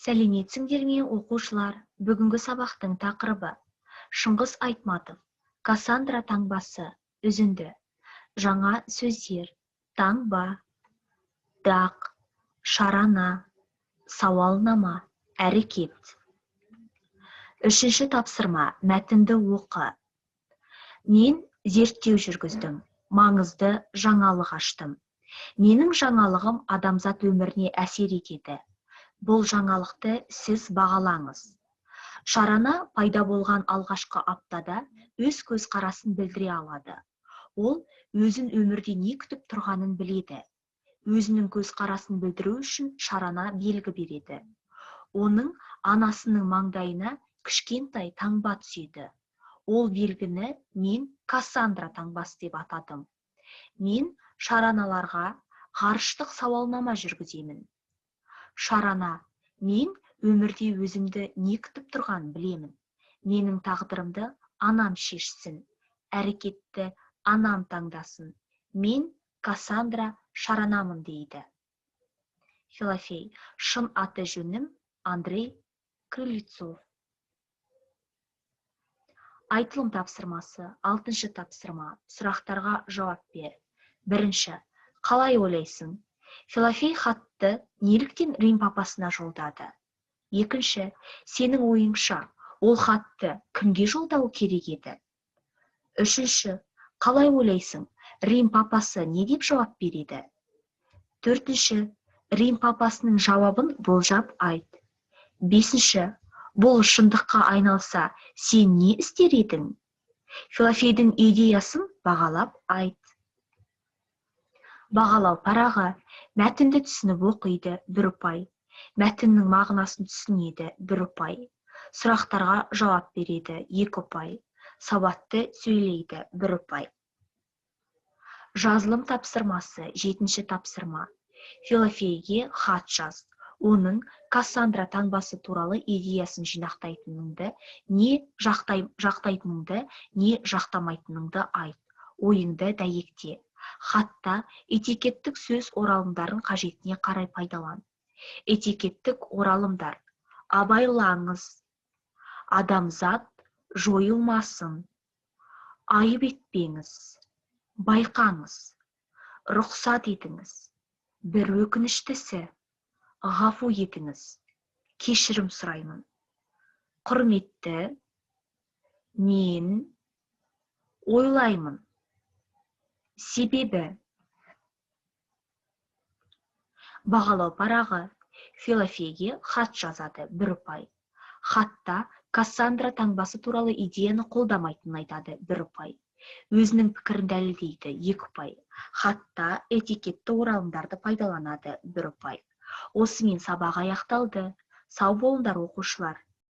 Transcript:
Сәлеметсіңдер ме, оқушылар? Бүгінгі сабақтың тақырыбы Шыңғыс Айтматов, Кассандра таңбасы, үзінді. Жаңа сөздер: таңба, дақ, шарана, сауалнама, әрекет. Үшінші тапсырма: мәтінді оқы. Мен зерттеу жүргіздім, маңызды жаңалық аштым. Менің жаңалығым адамзат өміріне әсер етеді. Бұл жаңалықты сіз бағалаңыз. Шарана пайда болған алғашқы аптада өз көзқарасын білдіре алады. Ол өзін өмірде не күтіп тұрғанын біледі. Өзінің көзқарасын білдіру үшін шарана белгі береді. Оның анасының маңдайына кішкентай таңба түседі. Ол белгіні мен Кассандра таңбасы деп атадым. Мен шараналарға ғарыштық сауалнама жүргіземін. Шарана: мен өмірде өзімді не күтіп тұрғанын білемін. Менің тағдырымды анам шешсін. Әрекетті анам таңдасын. Мен Кассандра шаранамын дейді. Филофей: шын аты жөнім Андрей Крыльцов. Айтылым тапсырмасы. 6-шы тапсырма. Сұрақтарға жауап бер. Бірінші: қалай ойлайсың? Филофей хатты неліктен Рим папасына жолдады? Екінші: сенің ойыңша, ол хатты кімге жолдау керек еді? Үшінші: қалай ойлайсың, Рим папасы не деп жауап береді? Төртінші: Рим папасының жауабын болжап айт. Бесінші: бұл шындыққа айналса, сен не істер едің? Филофейдің идеясын бағалап айт. Бағалау парағы: мәтінді түсініп оқиды, 1 ұпай. Мәтіннің мағынасын түсінеді, 1 ұпай. Сұрақтарға жауап береді, 2 ұпай. Сауатты сөйлейді, 1 ұпай. Жазылым тапсырмасы. 7-ші тапсырма. Филофейге хат жаз. Оның Кассандра таңбасы туралы идеясын жинақтайтыныңды, не жақтайтыныңды, не жақтамайтыныңды айт. Ойыңды дәйекте. Хатта этикеттік сөз оралымдарын қажетіне қарай пайдалан. Этикеттік оралымдар: абайлаңыз, адамзат жойылмасын, айып етпеңіз, байқаңыз, рұқсат етіңіз, бір өкініштісі, ғафу етіңіз, кешірім сұраймын, құрметті, мен ойлаймын, себебі. Бағалау парағы: Филофейге хат жазады, 1 ұпай. Хатта Кассандра таңбасы туралы идеяны қолдамайтынын айтады, 1 ұпай. Өзінің пікірін дәлелдейді, 2 ұпай. Хатта этикетті оралымдарды пайдаланады, 1 ұпай. Осымен сабақ аяқталды. Сау болыңдар, оқушылар.